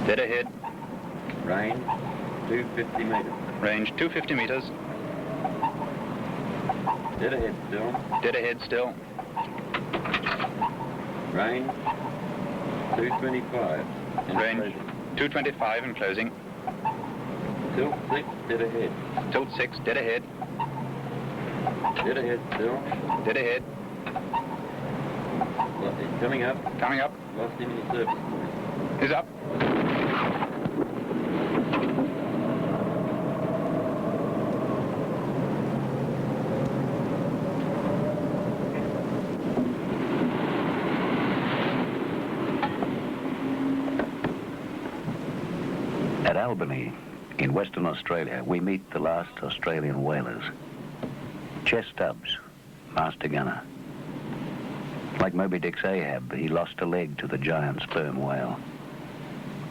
Dead ahead. Range 250 metres. Range 250 metres. Dead ahead still. Dead ahead still. Range 225. Range 225 and closing. Tilt 6, dead ahead. Tilt 6, dead ahead. Dead ahead still. Dead ahead. Coming up. Coming up. Lost him in the surface point. He's up. At Albany, in Western Australia, we meet the last Australian whalers. Chess Stubbs, master gunner. Like Moby Dick's Ahab, he lost a leg to the giant sperm whale.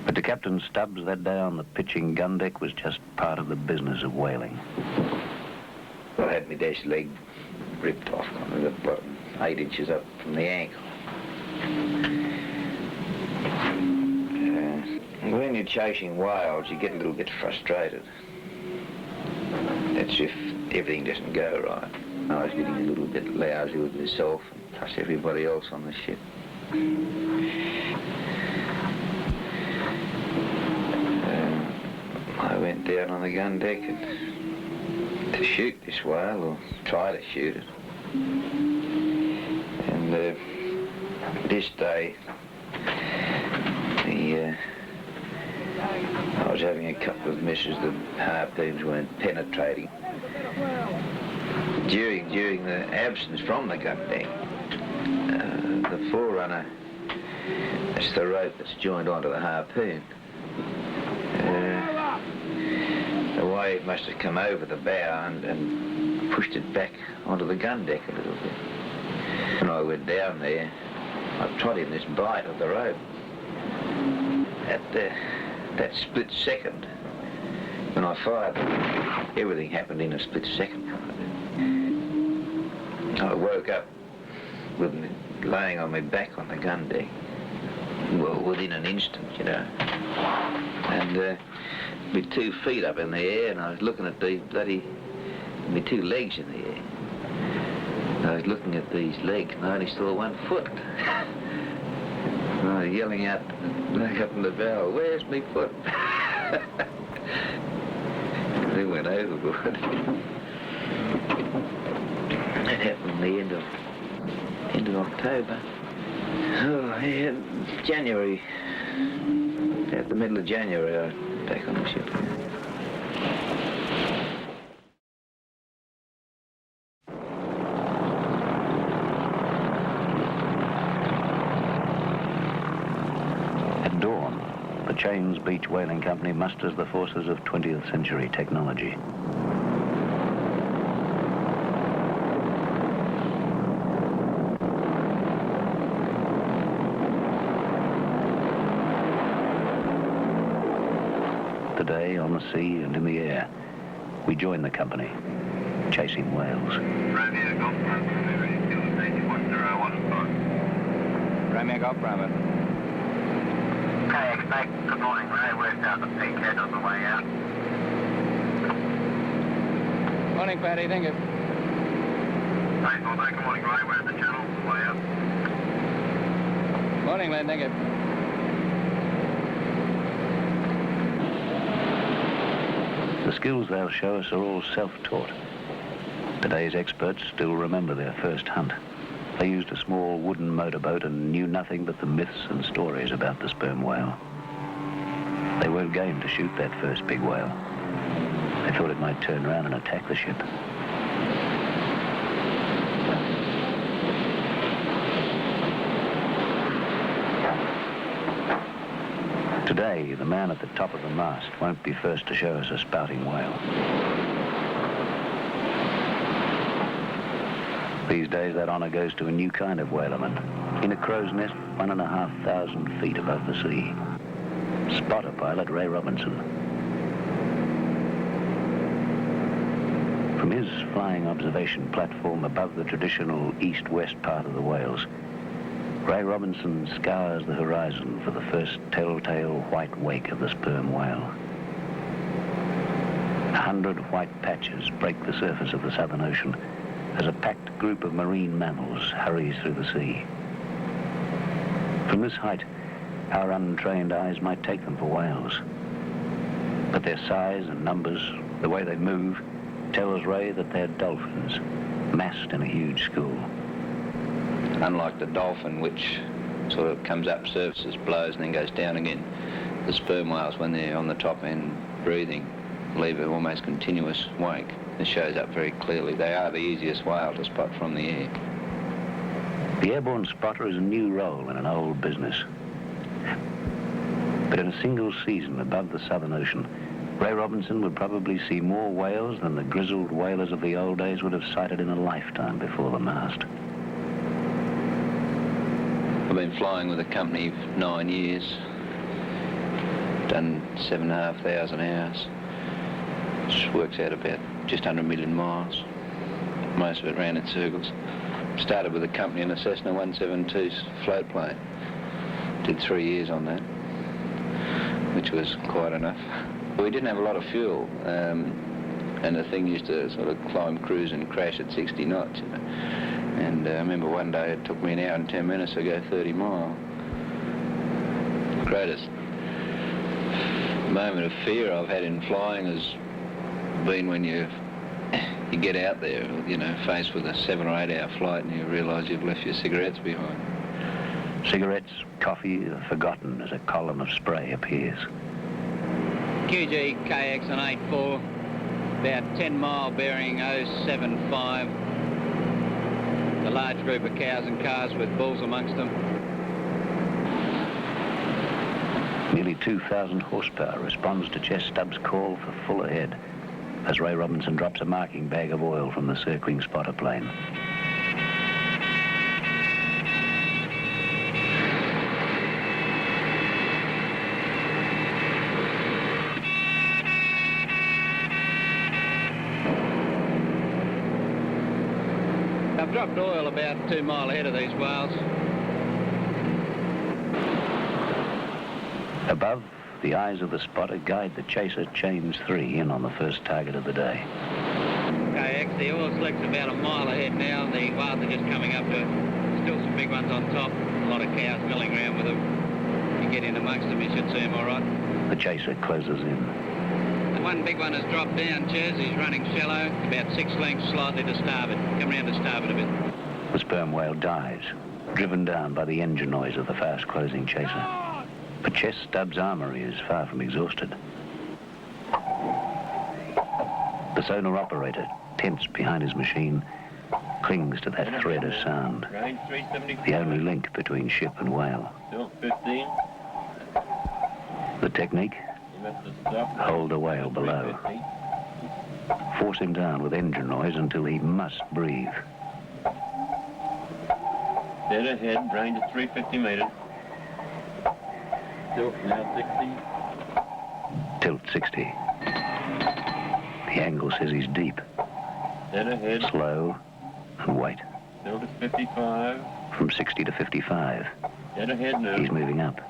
But to Captain Stubbs that day on the pitching gun deck was just part of the business of whaling. I had my dash leg ripped off on the bottom, 8 inches up from the ankle. When you're chasing whales, you get a little bit frustrated. That's if everything doesn't go right. I was getting a little bit lousy with myself, plus everybody else on the ship. I went down on the gun deck to shoot this whale, or try to shoot it. And this day, I was having a couple of misses. The harpoons weren't penetrating. During the absence from the gun deck, the forerunner, that's the rope that's joined onto the harpoon. The wave must have come over the bow and pushed it back onto the gun deck a little bit. When I went down there, I trod in this bite of the rope. At that split second, when I fired, everything happened in a split second. I woke up with me laying on my back on the gun deck. Well, within an instant, you know. And with 2 feet up in the air, and I was looking at these my 2 legs in the air. I was looking at these legs, and I only saw 1 foot. And I was yelling out back up in the bow, "Where's me foot?" They went overboard. That happened the end of October. Oh, yeah, January, at the middle of January, I was back on the ship. At dawn, the Cheynes Beach Whaling Company musters the forces of 20th century technology. Today, on the sea and in the air, we join the company, chasing whales. Romeo Golf, ready to 8101. Romeo Golf, Bravo. Okay, expect. Good morning, Ray. Worked out the peakhead on the way out. Morning, Paddy. Thank you. Thanks, well, good morning, Ray. We're at the channel on the way out. Morning, man. Thank you. The skills they'll show us are all self-taught. Today's experts still remember their first hunt. They used a small wooden motorboat and knew nothing but the myths and stories about the sperm whale. They weren't game to shoot that first big whale. They thought it might turn around and attack the ship. Today, the man at the top of the mast won't be first to show us a spouting whale. These days, that honor goes to a new kind of whaleman, in a crow's nest 1,500 feet above the sea. Spotter pilot Ray Robinson. From his flying observation platform above the traditional east-west part of the whales, Ray Robinson scours the horizon for the first telltale white wake of the sperm whale. 100 white patches break the surface of the Southern Ocean as a packed group of marine mammals hurries through the sea. From this height, our untrained eyes might take them for whales. But their size and numbers, the way they move, tells Ray that they're dolphins, massed in a huge school. Unlike the dolphin, which sort of comes up, surfaces, blows, and then goes down again, the sperm whales, when they're on the top end breathing, leave an almost continuous wake. It shows up very clearly. They are the easiest whale to spot from the air. The airborne spotter is a new role in an old business. But in a single season above the Southern Ocean, Ray Robinson would probably see more whales than the grizzled whalers of the old days would have sighted in a lifetime before the mast. I've been flying with a company 9 years, done 7,500 hours, which works out about just under 1 million miles. Most of it ran in circles. Started with a company in a Cessna 172 floatplane. Did 3 years on that, which was quite enough. We didn't have a lot of fuel, and the thing used to sort of climb, cruise and crash at 60 knots, you know. And I remember one day it took me an hour and 10 minutes to go 30 miles. The greatest moment of fear I've had in flying has been when you get out there, you know, faced with a 7 or 8 hour flight and you realise you've left your cigarettes behind. Cigarettes, coffee are forgotten as a column of spray appears. QG KX on 84, about 10 mile bearing 075. A large group of cows and cars with bulls amongst them. Nearly 2,000 horsepower responds to Chess Stubbs' call for full ahead as Ray Robinson drops a marking bag of oil from the circling spotter plane. I've dropped oil about 2 mile ahead of these whales. Above, the eyes of the spotter guide the chaser Cheynes 3 in on the first target of the day. KX, the oil slick's about 1 mile ahead now. The whales are just coming up to it. Still some big ones on top. A lot of cows milling around with them. You get in amongst them, you should see them all right. The chaser closes in. The one big one has dropped down, Chaz. He's running shallow, about 6 lengths slightly to starboard. Come round to starboard a bit. The sperm whale dives, driven down by the engine noise of the fast-closing chaser. But Chess Stubbs' armory is far from exhausted. The sonar operator, tense behind his machine, clings to that thread of sound, Range 375. the only link between ship and whale. Still 15. The technique? You have to stop. Hold the whale below. Force him down with engine noise until he must breathe. Dead ahead, range is 350 meters. Tilt now 60. Tilt 60. The angle says he's deep. Dead ahead. Slow and wait. Tilt is 55. From 60 to 55. Dead ahead now. He's moving up.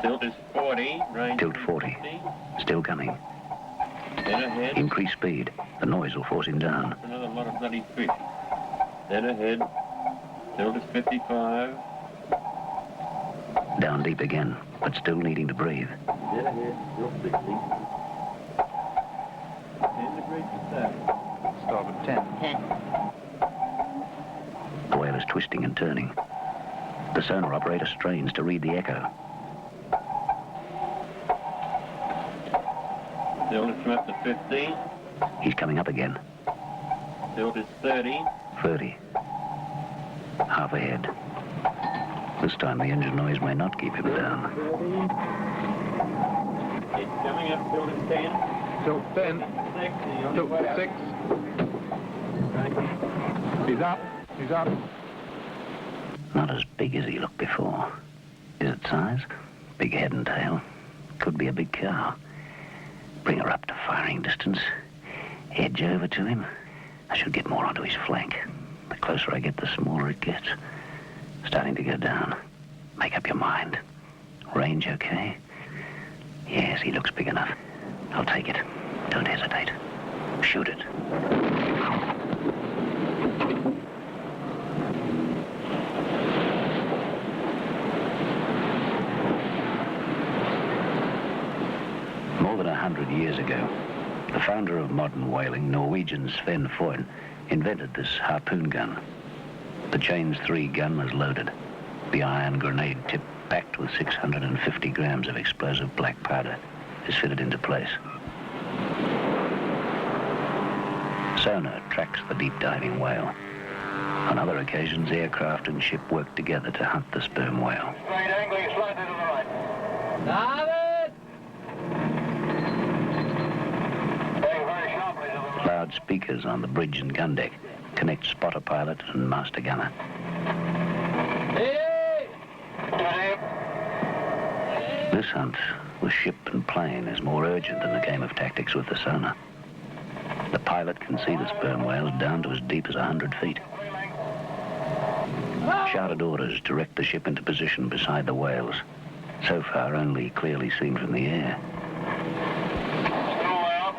Tilt is 40. Range Tilt 40. 50. Still coming. Dead ahead. Increase speed. The noise will force him down. Another lot of bloody fish. Dead ahead. Tilt is 55. Down deep again, but still needing to breathe. Dead ahead. Tilt 60. 10 degrees to start. Starboard 10. The whale is twisting and turning. The sonar operator strains to read the echo. Tilt is up to 15. He's coming up again. Tilt is 30. 30. Half ahead. This time the engine noise may not keep him down. It's coming up. Tilt is 10. Tilt 10. 6. Tilt 6. He's up. He's up. Not as big as he looked before. Is it size? Big head and tail. Could be a big cow. Bring her up to firing distance. Edge over to him. I should get more onto his flank. The closer I get, the smaller it gets. Starting to go down. Make up your mind. Range okay? Yes, he looks big enough. I'll take it. Don't hesitate. Shoot it. More than 100 years ago, the founder of modern whaling, Norwegian Sven Foyn, invented this harpoon gun. The Cheynes 3 gun was loaded. The iron grenade tip, packed with 650 grams of explosive black powder, is fitted into place. Sonar tracks the deep-diving whale. On other occasions, aircraft and ship work together to hunt the sperm whale. Straight angling slightly to the right. David! Going very sharply to the right. Loudspeakers on the bridge and gun deck connect spotter pilot and master gunner. Hey! Steady. This hunt with ship and plane is more urgent than the game of tactics with the sonar. The pilot can see the sperm whales down to as deep as 100 feet. Shouted orders direct the ship into position beside the whales, so far only clearly seen from the air. Still there.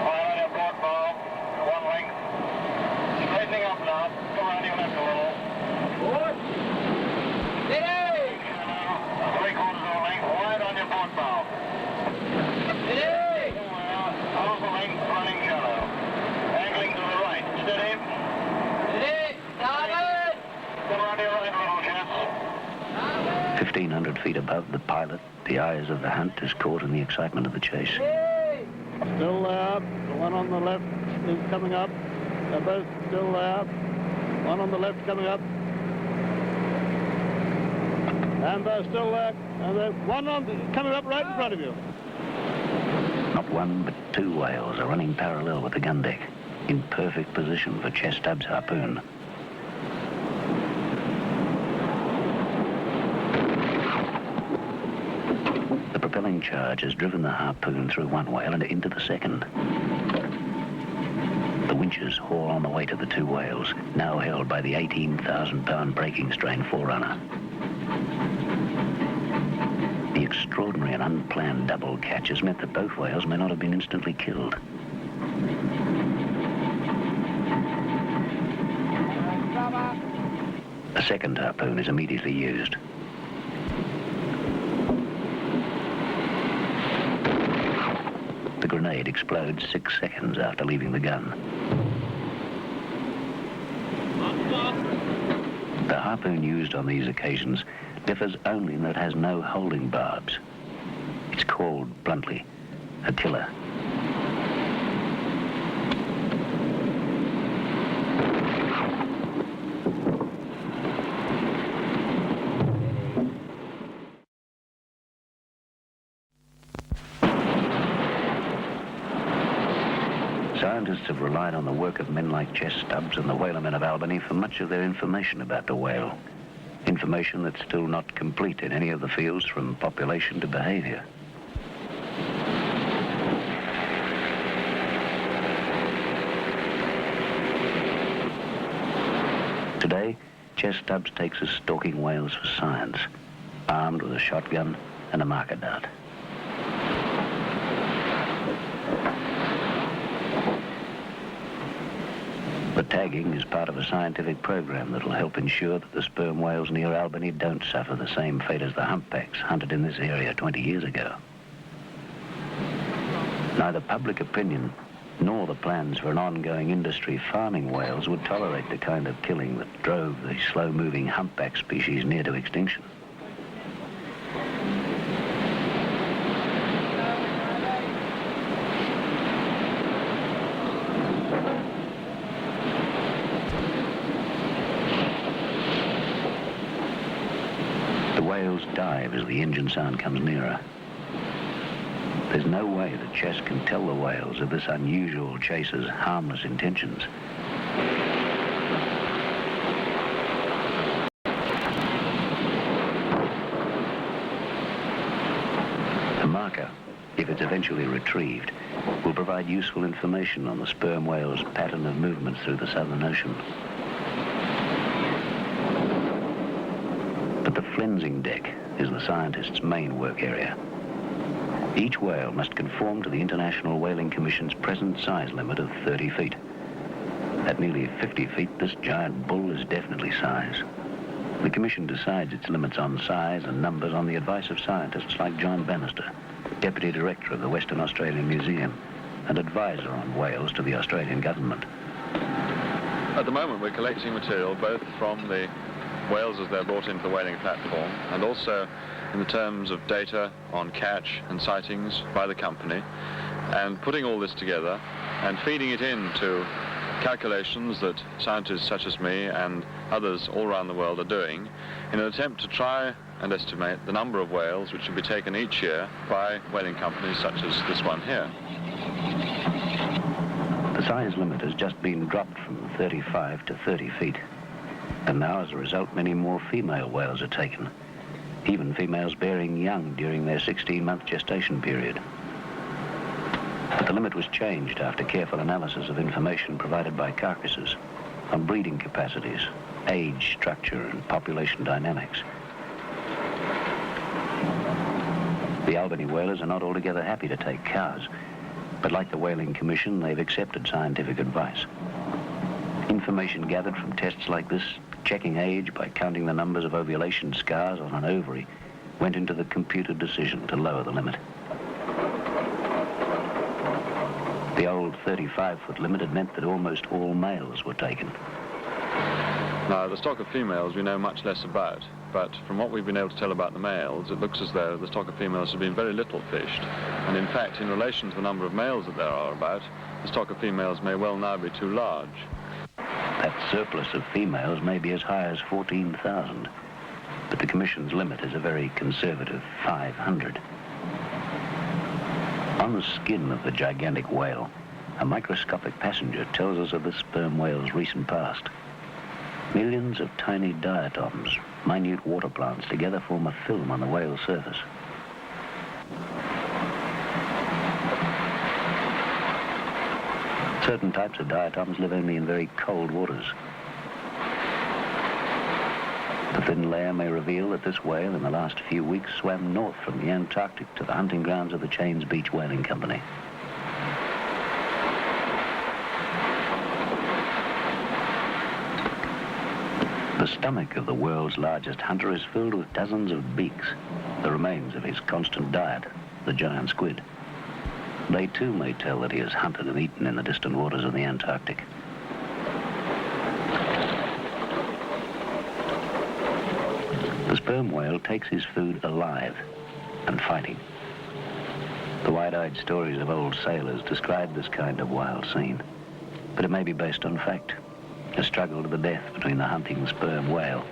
Fire on your port bow. One length. Straightening up now. Come around your left a little. What? Steady! Three-quarters of a length. Wide on your port bow. Steady! Half a length running shallow. Angling to the right. Steady. Steady! David! Come around your right a little, Chess. 1,500 feet above the pilot, the eyes of the hunt is caught in the excitement of the chase. Still there. The one on the left is coming up. They're both still there. One on the left coming up. And they're still there. And there's one coming up right in front of you. Not one, but two whales are running parallel with the gun deck, in perfect position for Chess Stubbs' harpoon. The propelling charge has driven the harpoon through one whale and into the second. The winches haul on the weight of the two whales, now held by the 18,000-pound breaking strain Forerunner. The extraordinary and unplanned double catch has meant that both whales may not have been instantly killed. A second harpoon is immediately used. The grenade explodes 6 seconds after leaving the gun. The harpoon used on these occasions differs only in that it has no holding barbs. It's called, bluntly, a killer. Scientists have relied on the work of men like Chess Stubbs and the whalermen of Albany for much of their information about the whale. Information that's still not complete in any of the fields from population to behavior. Today, Chess Stubbs takes us stalking whales for science, armed with a shotgun and a marker dart. The tagging is part of a scientific program that'll help ensure that the sperm whales near Albany don't suffer the same fate as the humpbacks hunted in this area 20 years ago. Neither public opinion nor the plans for an ongoing industry farming whales would tolerate the kind of killing that drove the slow-moving humpback species near to extinction. Whales dive as the engine sound comes nearer. There's no way that Chess can tell the whales of this unusual chaser's harmless intentions. The marker, if it's eventually retrieved, will provide useful information on the sperm whale's pattern of movement through the Southern Ocean. But the flensing deck is the scientists' main work area. Each whale must conform to the International Whaling Commission's present size limit of 30 feet. At nearly 50 feet, this giant bull is definitely size. The Commission decides its limits on size and numbers on the advice of scientists like John Bannister, Deputy Director of the Western Australian Museum and advisor on whales to the Australian government. At the moment, we're collecting material both from the whales as they're brought into the whaling platform and also in the terms of data on catch and sightings by the company, and putting all this together and feeding it into calculations that scientists such as me and others all around the world are doing in an attempt to try and estimate the number of whales which will be taken each year by whaling companies such as this one here. The size limit has just been dropped from 35 to 30 feet. And now, as a result, many more female whales are taken, even females bearing young during their 16-month gestation period. But the limit was changed after careful analysis of information provided by carcasses on breeding capacities, age, structure, and population dynamics. The Albany whalers are not altogether happy to take calves, but like the Whaling Commission, they've accepted scientific advice. Information gathered from tests like this, checking age by counting the numbers of ovulation scars on an ovary, went into the computer decision to lower the limit. The old 35-foot limit had meant that almost all males were taken. Now, the stock of females we know much less about, but from what we've been able to tell about the males, it looks as though the stock of females has been very little fished. And in fact, in relation to the number of males that there are about, the stock of females may well now be too large. That surplus of females may be as high as 14,000, but the Commission's limit is a very conservative 500. On the skin of the gigantic whale, a microscopic passenger tells us of the sperm whale's recent past. Millions of tiny diatoms, minute water plants, together form a film on the whale's surface. Certain types of diatoms live only in very cold waters. The thin layer may reveal that this whale in the last few weeks swam north from the Antarctic to the hunting grounds of the Cheynes Beach Whaling Company. The stomach of the world's largest hunter is filled with dozens of beaks, the remains of his constant diet, the giant squid. They too may tell that he has hunted and eaten in the distant waters of the Antarctic. The sperm whale takes his food alive and fighting. The wide-eyed stories of old sailors describe this kind of wild scene, but it may be based on fact, a struggle to the death between the hunting sperm whale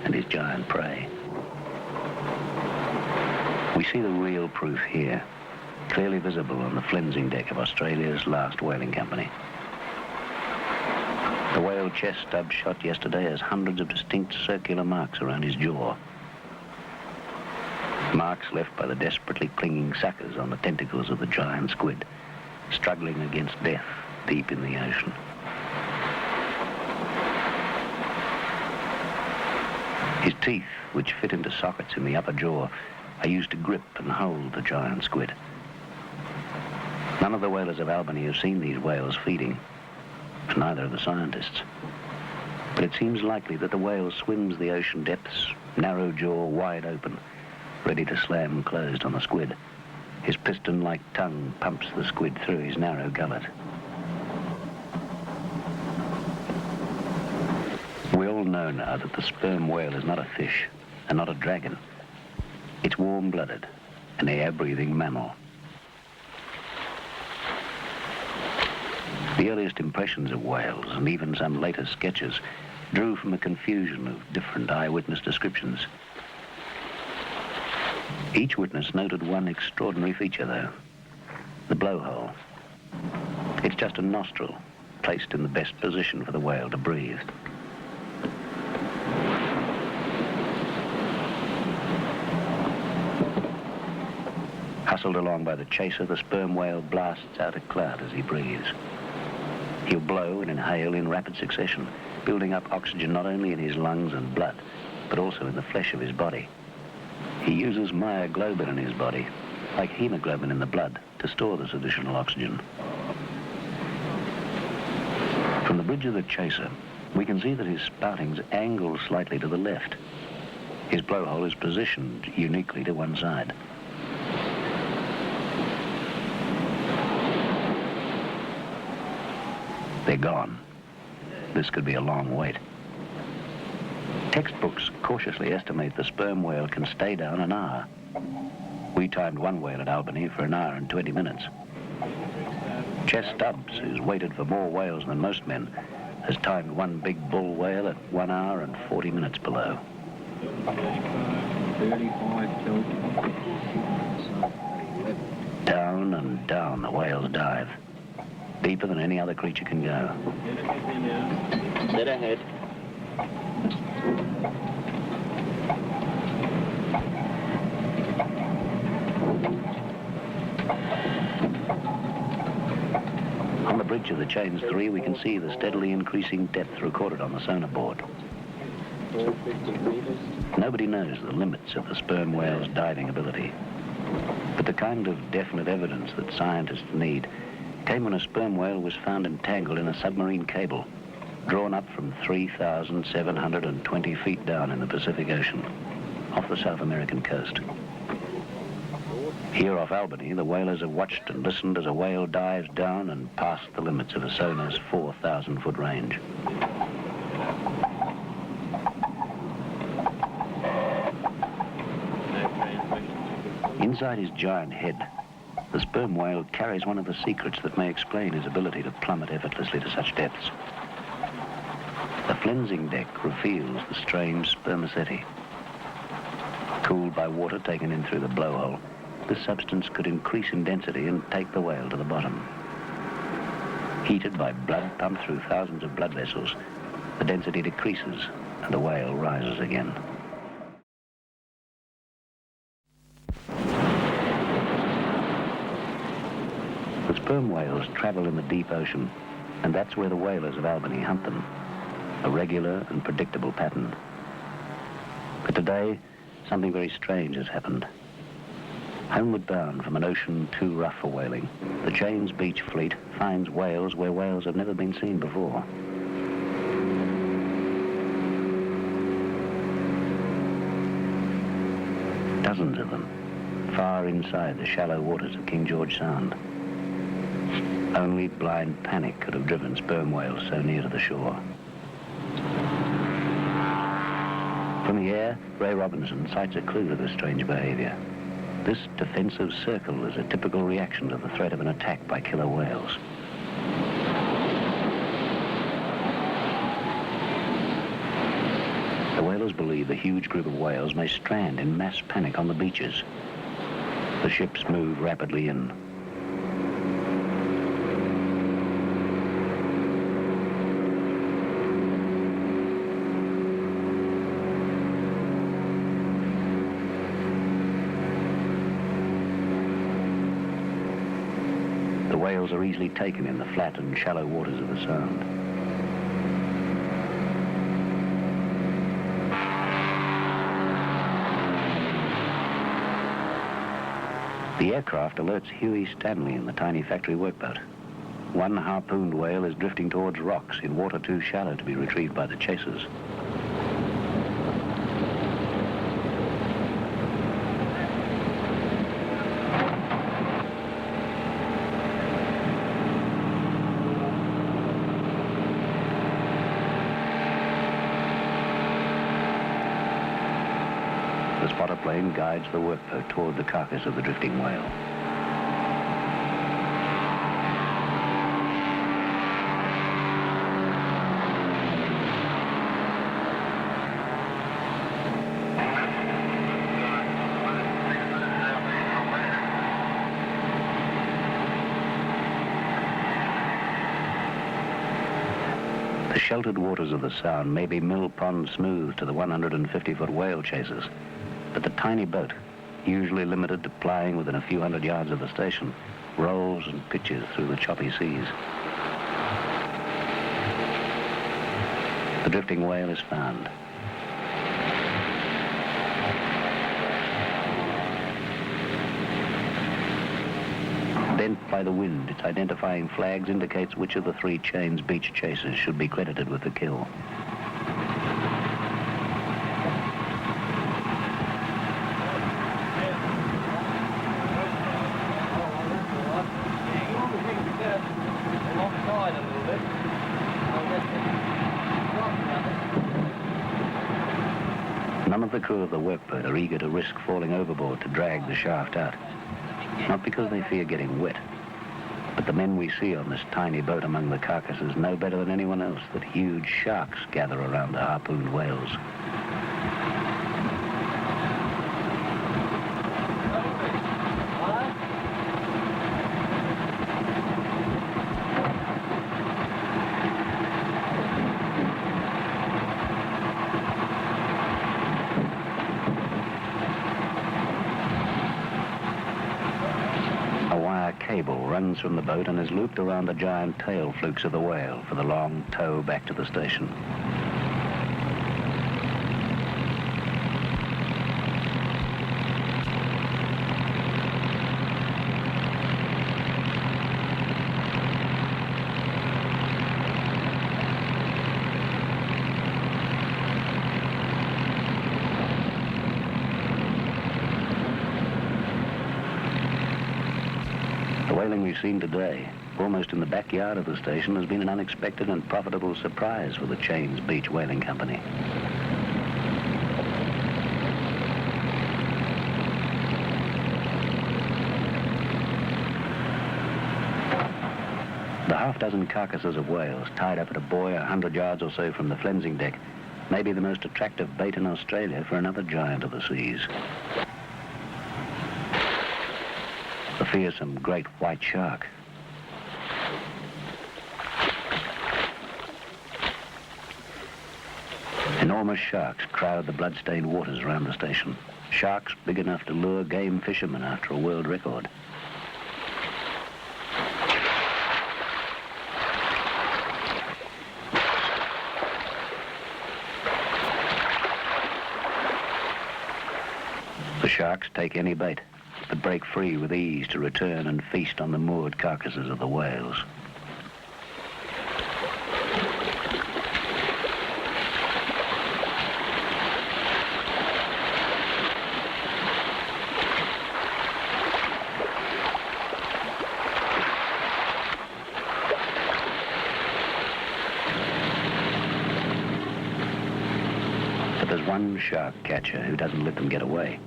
and his giant prey. We see the real proof here, clearly visible on the flensing deck of Australia's last whaling company. The whale chest stub shot yesterday has hundreds of distinct circular marks around his jaw. Marks left by the desperately clinging suckers on the tentacles of the giant squid, struggling against death deep in the ocean. His teeth, which fit into sockets in the upper jaw, are used to grip and hold the giant squid. None of the whalers of Albany have seen these whales feeding, and neither have the scientists. But it seems likely that the whale swims the ocean depths, narrow jaw wide open, ready to slam closed on the squid. His piston-like tongue pumps the squid through his narrow gullet. We all know now that the sperm whale is not a fish and not a dragon. It's warm-blooded, an air-breathing mammal. The earliest impressions of whales, and even some later sketches, drew from a confusion of different eyewitness descriptions. Each witness noted one extraordinary feature, though, the blowhole. It's just a nostril, placed in the best position for the whale to breathe. Muscled along by the chaser, the sperm whale blasts out a cloud as he breathes. He'll blow and inhale in rapid succession, building up oxygen not only in his lungs and blood, but also in the flesh of his body. He uses myoglobin in his body, like hemoglobin in the blood, to store this additional oxygen. From the bridge of the chaser, we can see that his spouting's angled slightly to the left. His blowhole is positioned uniquely to one side. They're gone. This could be a long wait. Textbooks cautiously estimate the sperm whale can stay down an hour. We timed one whale at Albany for an hour and 20 minutes. Chess Stubbs, who's waited for more whales than most men, has timed one big bull whale at 1 hour and 40 minutes below. 35 till... Down and down the whales dive, deeper than any other creature can go. Dead ahead. On the bridge of the Cheynes 3, we can see the steadily increasing depth recorded on the sonar board. Nobody knows the limits of the sperm whale's diving ability. But the kind of definite evidence that scientists need came when a sperm whale was found entangled in a submarine cable, drawn up from 3,720 feet down in the Pacific Ocean, off the South American coast. Here off Albany, the whalers have watched and listened as a whale dives down and past the limits of a sonar's 4,000-foot range. Inside his giant head, the sperm whale carries one of the secrets that may explain his ability to plummet effortlessly to such depths. The flensing deck reveals the strange spermaceti. Cooled by water taken in through the blowhole, this substance could increase in density and take the whale to the bottom. Heated by blood pumped through thousands of blood vessels, the density decreases and the whale rises again. The sperm whales travel in the deep ocean, and that's where the whalers of Albany hunt them, a regular and predictable pattern. But today, something very strange has happened. Homeward bound from an ocean too rough for whaling, the Cheynes Beach fleet finds whales where whales have never been seen before. Dozens of them, far inside the shallow waters of King George Sound. Only blind panic could have driven sperm whales so near to the shore. From the air, Ray Robinson sights a clue to this strange behavior. This defensive circle is a typical reaction to the threat of an attack by killer whales. The whalers believe a huge group of whales may strand in mass panic on the beaches. The ships move rapidly in. The whales are easily taken in the flat and shallow waters of the Sound. The aircraft alerts Huey Stanley in the tiny factory workboat. One harpooned whale is drifting towards rocks in water too shallow to be retrieved by the chasers. The spotter plane guides the workboat toward the carcass of the drifting whale. The sheltered waters of the Sound may be mill pond smooth to the 150-foot whale chasers, but the tiny boat, usually limited to plying within a few hundred yards of the station, rolls and pitches through the choppy seas. The drifting whale is found. Bent by the wind, its identifying flags indicates which of the 3 Cheynes beach chasers should be credited with the kill. None of the crew of the workboat are eager to risk falling overboard to drag the shaft out. Not because they fear getting wet, but the men we see on this tiny boat among the carcasses know better than anyone else that huge sharks gather around the harpooned whales. Cable runs from the boat and is looped around the giant tail flukes of the whale for the long tow back to the station. The whaling we've seen today, almost in the backyard of the station, has been an unexpected and profitable surprise for the Cheynes Beach Whaling Company. The half-dozen carcasses of whales tied up at a buoy 100 yards or so from the flensing deck may be the most attractive bait in Australia for another giant of the seas. The fearsome great white shark. Enormous sharks crowd the blood-stained waters around the station. Sharks big enough to lure game fishermen after a world record. The sharks take any bait, but break free with ease to return and feast on the moored carcasses of the whales. But there's one shark catcher who doesn't let them get away.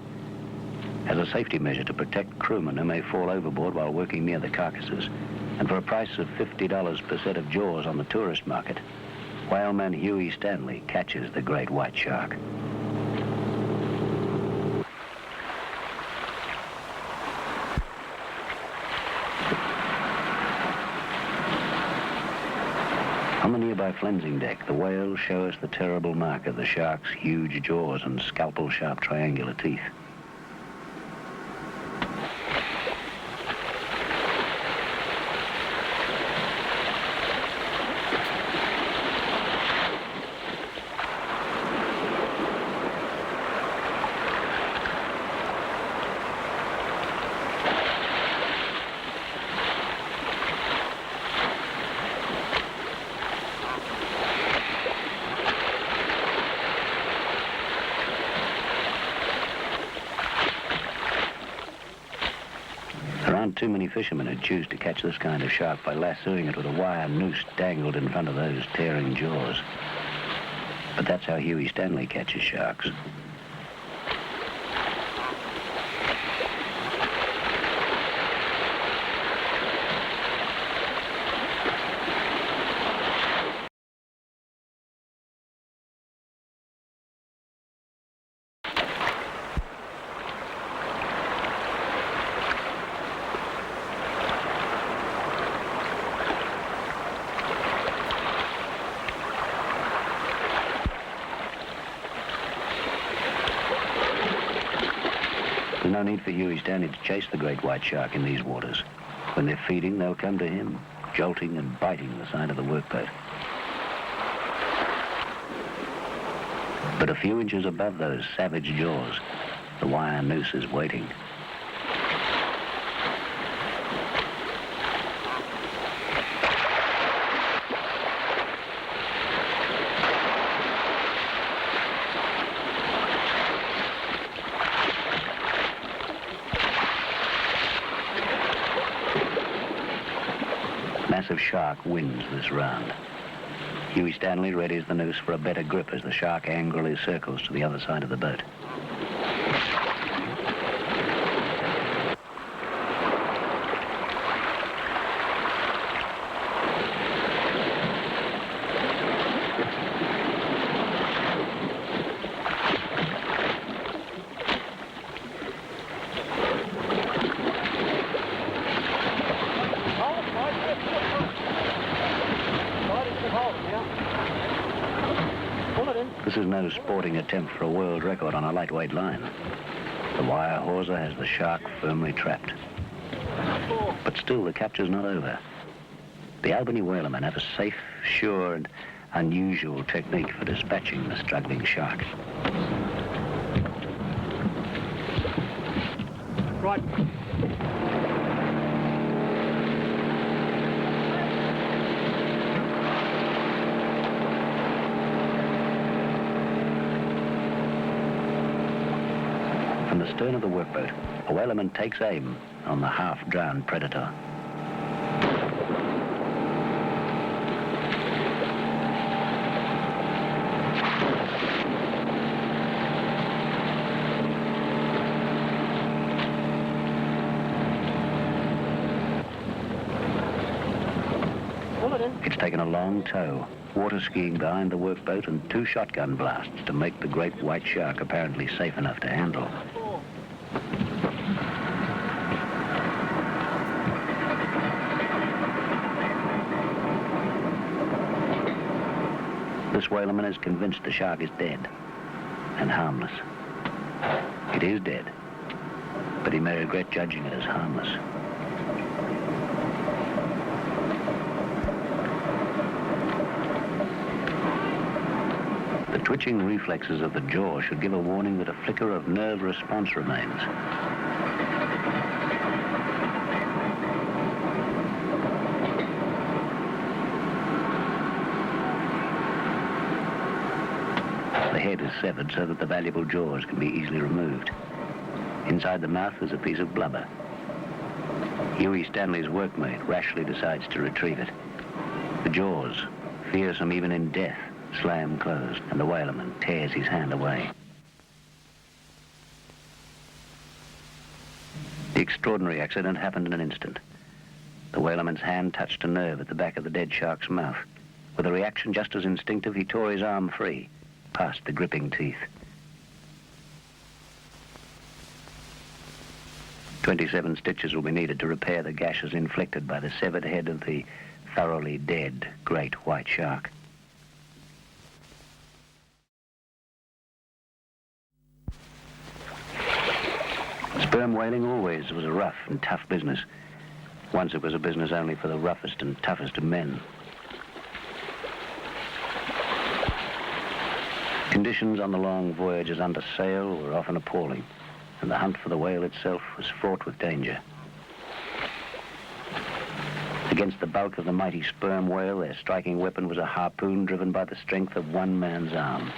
As a safety measure to protect crewmen who may fall overboard while working near the carcasses, and for a price of $50 per set of jaws on the tourist market, whaleman Huey Stanley catches the great white shark. On the nearby flensing deck, the whales show us the terrible mark of the shark's huge jaws and scalpel-sharp triangular teeth. Too many fishermen who choose to catch this kind of shark by lassoing it with a wire noose dangled in front of those tearing jaws. But that's how Huey Stanley catches sharks. There's no need for Huey Stanley to chase the great white shark in these waters. When they're feeding, they'll come to him, jolting and biting the side of the workboat. But a few inches above those savage jaws, the wire noose is waiting. Massive shark wins this round. Huey Stanley readies the noose for a better grip as the shark angrily circles to the other side of the boat. This is no sporting attempt for a world record on a lightweight line. The wire hawser has the shark firmly trapped. But still, the capture's not over. The Albany whalermen have a safe, sure, and unusual technique for dispatching the struggling shark. Right. From the stern of the workboat, a whalerman takes aim on the half-drowned predator. It's taken a long tow, water skiing behind the workboat and 2 shotgun blasts to make the great white shark apparently safe enough to handle. This whalerman is convinced the shark is dead and harmless. It is dead, but he may regret judging it as harmless. The twitching reflexes of the jaw should give a warning that a flicker of nerve response remains. The head is severed so that the valuable jaws can be easily removed. Inside the mouth is a piece of blubber. Huey Stanley's workmate rashly decides to retrieve it. The jaws, fearsome even in death, slam closed, and the whalerman tears his hand away. The extraordinary accident happened in an instant. The whalerman's hand touched a nerve at the back of the dead shark's mouth. With a reaction just as instinctive, he tore his arm free, past the gripping teeth. 27 stitches will be needed to repair the gashes inflicted by the severed head of the thoroughly dead great white shark. Sperm whaling always was a rough and tough business. Once it was a business only for the roughest and toughest of men. Conditions on the long voyages under sail were often appalling, and the hunt for the whale itself was fraught with danger. Against the bulk of the mighty sperm whale, their striking weapon was a harpoon driven by the strength of one man's arm.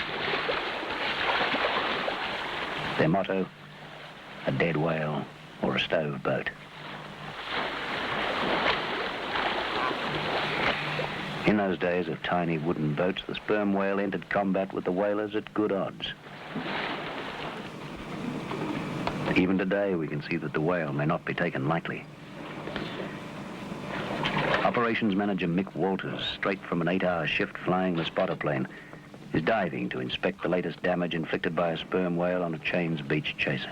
Their motto, a dead whale or a stove boat. In those days of tiny wooden boats, the sperm whale entered combat with the whalers at good odds. Even today, we can see that the whale may not be taken lightly. Operations Manager Mick Walters, straight from an 8-hour shift flying the spotter plane, is diving to inspect the latest damage inflicted by a sperm whale on a Cheynes beach chaser.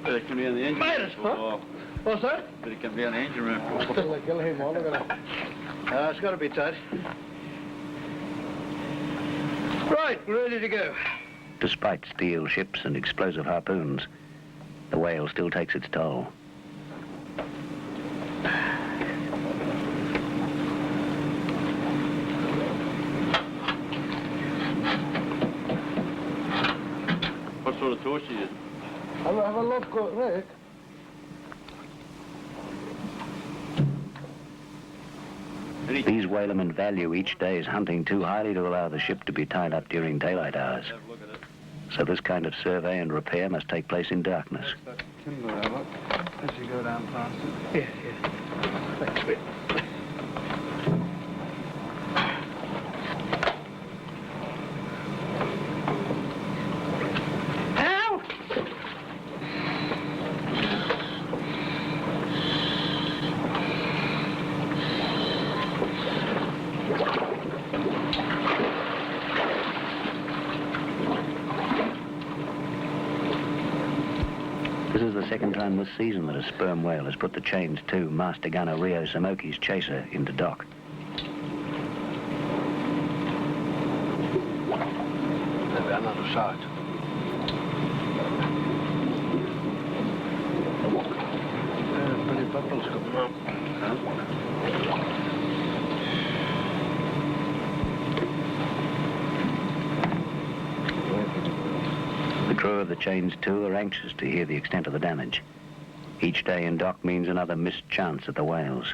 But it can be on the engine room for a while. What's that? But it can be on the engine room for a while. They'll kill him all, look at that. It's got to be tight. Right, we're ready to go. Despite steel ships and explosive harpoons, the whale still takes its toll. What sort of torch do you use? Have a look, Rick. These whalemen value each day's hunting too highly to allow the ship to be tied up during daylight hours. Have a look at it. So this kind of survey and repair must take place in darkness. Timber, look. As you go down past it. Yeah. Thanks, Rick. This is the second time this season that a sperm whale has put the Cheynes 2 master gunner Rio Samoki's chaser into dock. Maybe another shot. Pretty bubbles coming up. The crew of the Cheynes 2 are anxious to hear the extent of the damage. Each day in dock means another missed chance at the whales.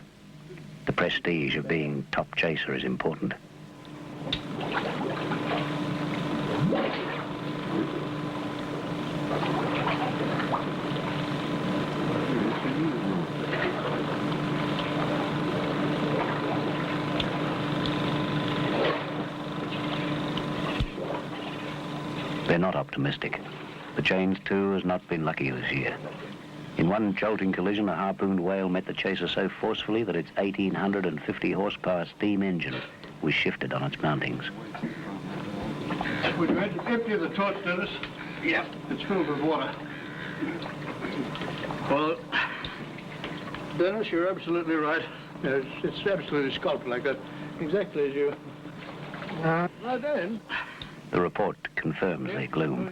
The prestige of being top chaser is important. They're not optimistic. The Cheynes 2 has not been lucky this year. In one jolting collision, a harpooned whale met the chaser so forcefully that its 1,850 horsepower steam engine was shifted on its mountings. Would you empty the torch, Dennis? Yeah. It's filled with water. Well, Dennis, you're absolutely right. It's absolutely sculpted like that. Exactly as you... Now then... The report confirms their gloom.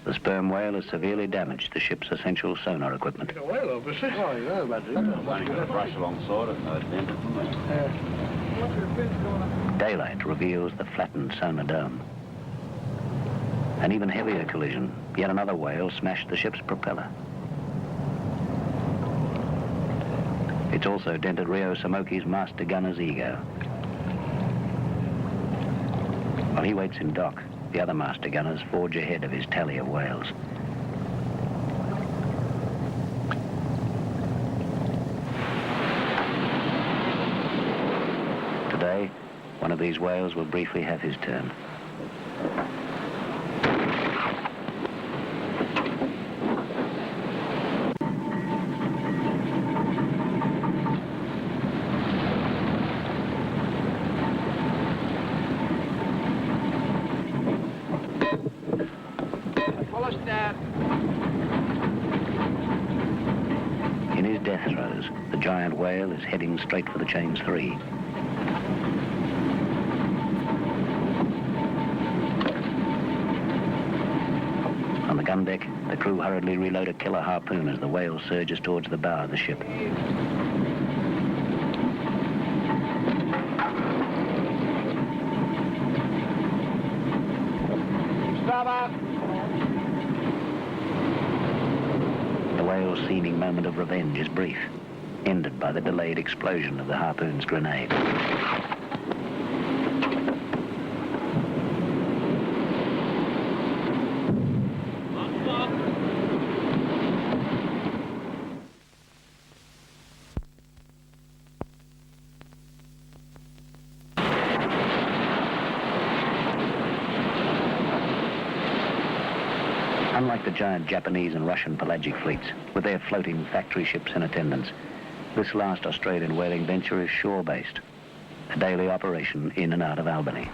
The sperm whale has severely damaged the ship's essential sonar equipment. A whale, obviously. Oh, you know about it. Only got a brush alongside it, no dent, isn't it? Daylight reveals the flattened sonar dome. An even heavier collision, yet another whale smashed the ship's propeller. It's also dented Rio Samoki's master gunner's ego. While he waits in dock, the other master gunners forge ahead of his tally of whales. Today, one of these whales will briefly have his turn. In his death throes, the giant whale is heading straight for the Cheynes 3. On the gun deck, the crew hurriedly reload a killer harpoon as the whale surges towards the bow of the ship. The whale's seeming moment of revenge is brief, ended by the delayed explosion of the harpoon's grenade. Unlike the giant Japanese and Russian pelagic fleets, with their floating factory ships in attendance, this last Australian whaling venture is shore-based, a daily operation in and out of Albany.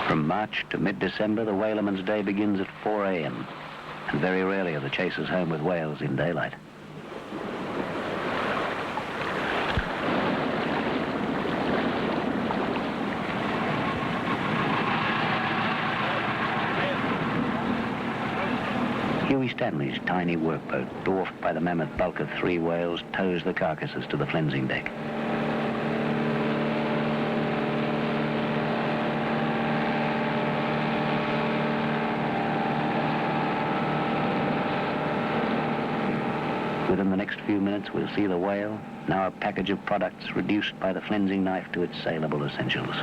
From March to mid-December, the whalerman's day begins at 4 a.m., and very rarely are the chasers home with whales in daylight. Stanley's tiny workboat, dwarfed by the mammoth bulk of 3 whales, tows the carcasses to the flensing deck. Within the next few minutes, we'll see the whale, now a package of products reduced by the flensing knife to its saleable essentials.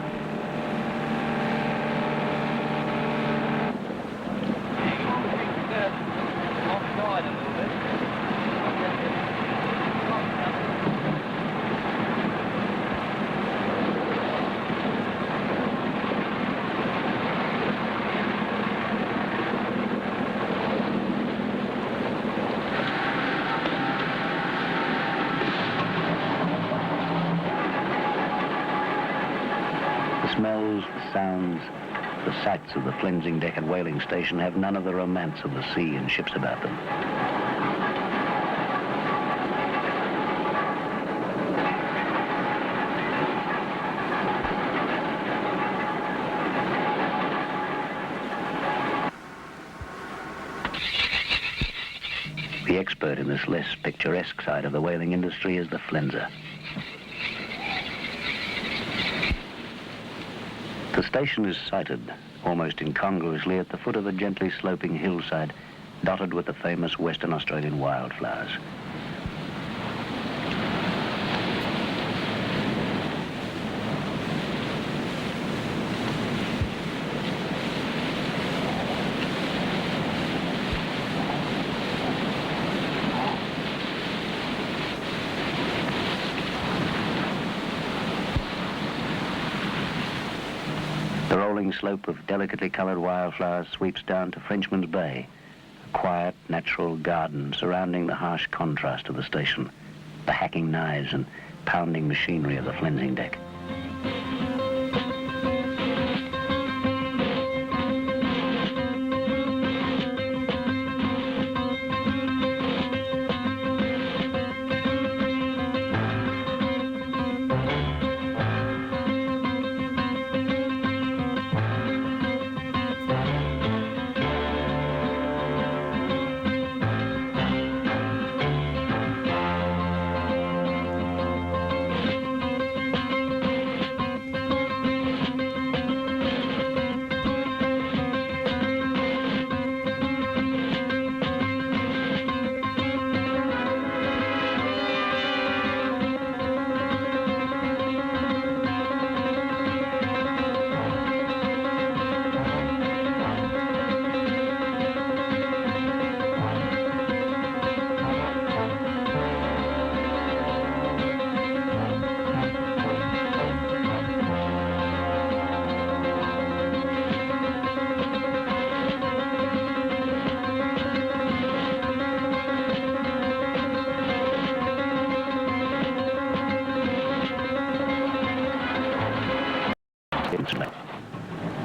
The smells, the sounds, the sights of the flensing deck and whaling station have none of the romance of the sea and ships about them. The expert in this less picturesque side of the whaling industry is the flenser. The station is sited almost incongruously at the foot of a gently sloping hillside dotted with the famous Western Australian wildflowers. The rolling slope of delicately coloured wildflowers sweeps down to Frenchman's Bay, a quiet, natural garden surrounding the harsh contrast of the station, the hacking knives and pounding machinery of the flensing deck.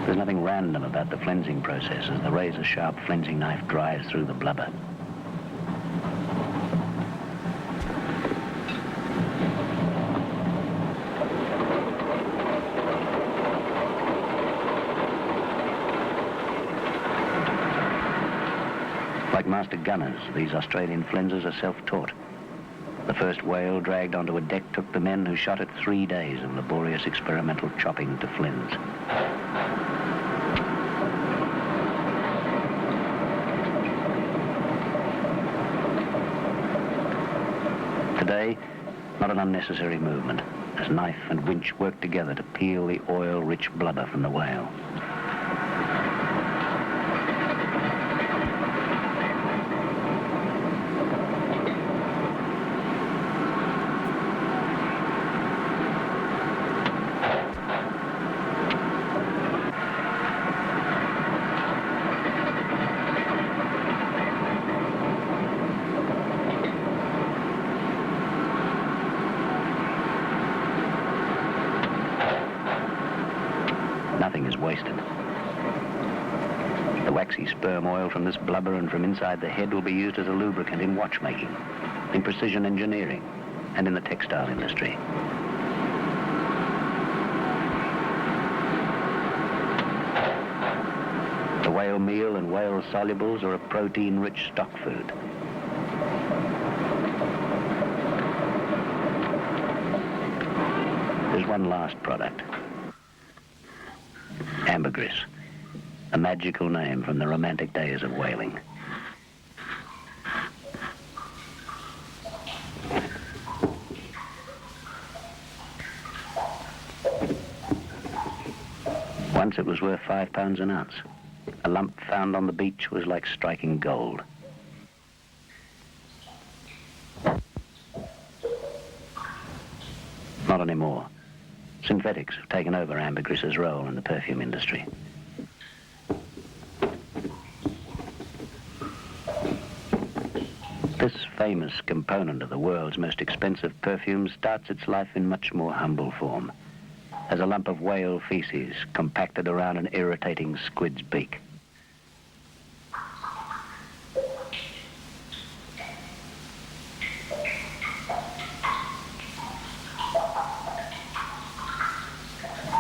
There's nothing random about the flensing process as the razor-sharp flensing knife drives through the blubber. Like master gunners, these Australian flensers are self-taught. The first whale dragged onto a deck took the men who shot it 3 days of laborious experimental chopping to flens. Today, not an unnecessary movement, as knife and winch work together to peel the oil-rich blubber from the whale. Nothing is wasted. The waxy sperm oil from this blubber and from inside the head will be used as a lubricant in watchmaking, in precision engineering, and in the textile industry. The Whale meal and whale solubles are a protein-rich stock food. There's one last product. Ambergris, a magical name from the romantic days of whaling. Once it was worth £5 an ounce. A lump found on the beach was like striking gold. Not anymore. Synthetics have taken over ambergris's role in the perfume industry. This famous component of the world's most expensive perfume starts its life in much more humble form, as a lump of whale feces compacted around an irritating squid's beak.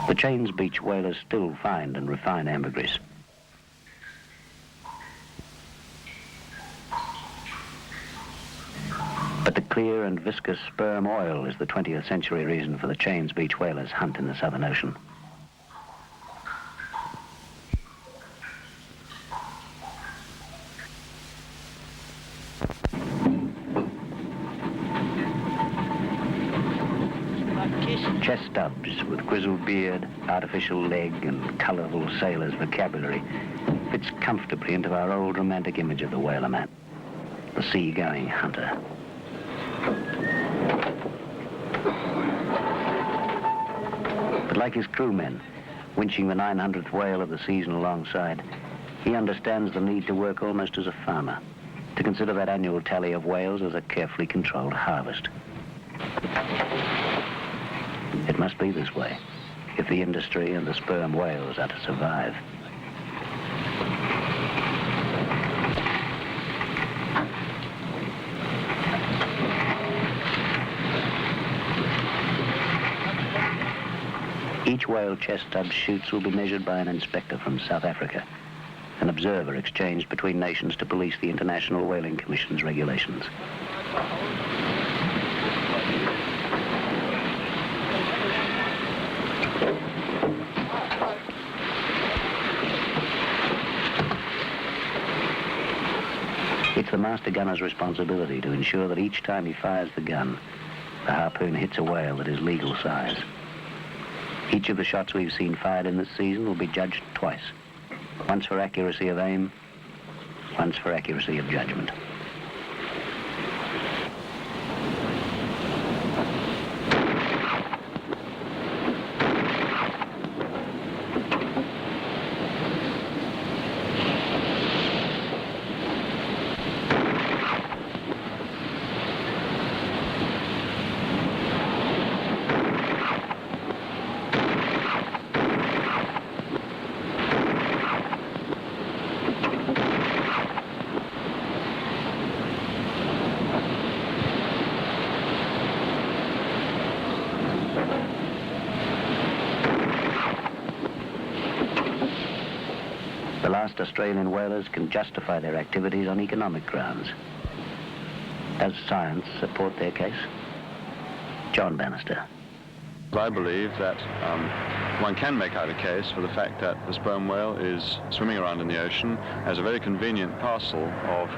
The Cheynes beach whalers still find and refine ambergris. But the clear and viscous sperm oil is the 20th century reason for the Cheynes beach whalers' hunt in the Southern Ocean. Chest stubs with grizzled beard, artificial leg and colourful sailor's vocabulary fits comfortably into our old romantic image of the whaler man, the sea-going hunter. But like his crewmen, winching the 900th whale of the season alongside, he understands the need to work almost as a farmer, to consider that annual tally of whales as a carefully controlled harvest. It must be this way if the industry and the sperm whales are to survive. Each whale chest tub shoots will be measured by an inspector from South Africa, an observer exchanged between nations to police the International Whaling Commission's regulations. It's the master gunner's responsibility to ensure that each time he fires the gun, the harpoon hits a whale that is legal size. Each of the shots we've seen fired in this season will be judged twice. Once for accuracy of aim, once for accuracy of judgment. The last Australian whalers can justify their activities on economic grounds. Does science support their case? John Bannister. I believe that one can make out a case for the fact that the sperm whale is swimming around in the ocean as a very convenient parcel of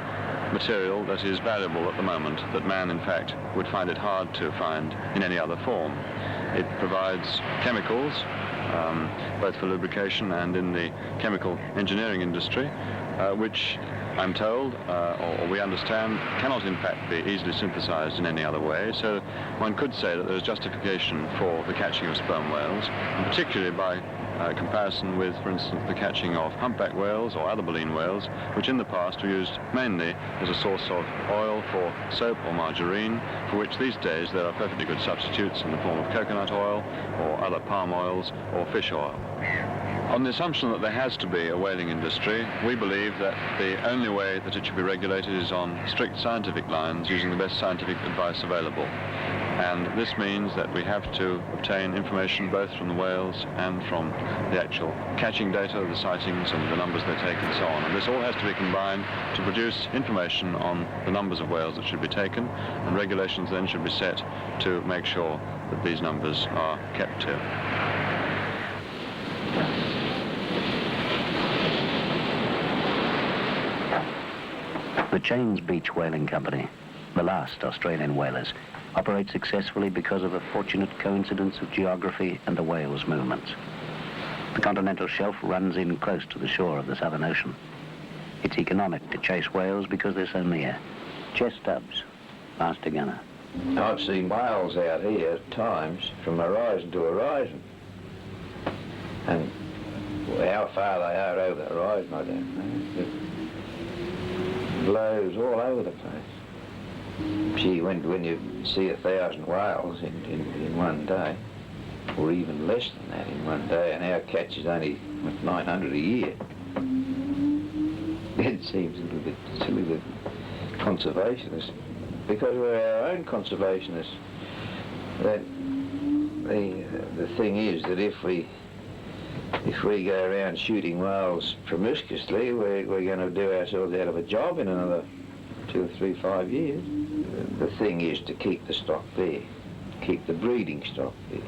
material that is valuable at the moment, that man, in fact, would find it hard to find in any other form. It provides chemicals, both for lubrication and in the chemical engineering industry, which I'm told, or we understand, cannot in fact be easily synthesized in any other way. So one could say that there's justification for the catching of sperm whales, and particularly by comparison with, for instance, the catching of humpback whales or other baleen whales, which in the past were used mainly as a source of oil for soap or margarine, for which these days there are perfectly good substitutes in the form of coconut oil or other palm oils or fish oil. On the assumption that there has to be a whaling industry, we believe that the only way that it should be regulated is on strict scientific lines, using the best scientific advice available. And this means that we have to obtain information both from the whales and from the actual catching data, the sightings and the numbers they take and so on. And this all has to be combined to produce information on the numbers of whales that should be taken, and regulations then should be set to make sure that these numbers are kept to. The Cheynes Beach Whaling Company, the last Australian whalers, operate successfully because of a fortunate coincidence of geography and the whales' movements. The continental shelf runs in close to the shore of the Southern Ocean. It's economic to chase whales because they're so near. Chest stubs, master gunner. I've seen whales out here at times from horizon to horizon. And how far they are over the horizon, I don't know. It blows all over the place. Gee, when you see 1,000 whales in one day, or even less than that in one day, and our catch is only 900 a year, it seems a little bit silly that conservationists, because we're our own conservationists, that the thing is that if we go around shooting whales promiscuously, we're going to do ourselves out of a job in another 2 or 3, 5 years. The thing is to keep the stock there, keep the breeding stock there.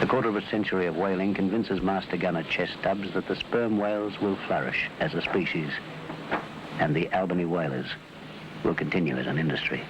A quarter of a century of whaling convinces master gunner Chest Stubbs that the sperm whales will flourish as a species, and the Albany whalers will continue as an industry.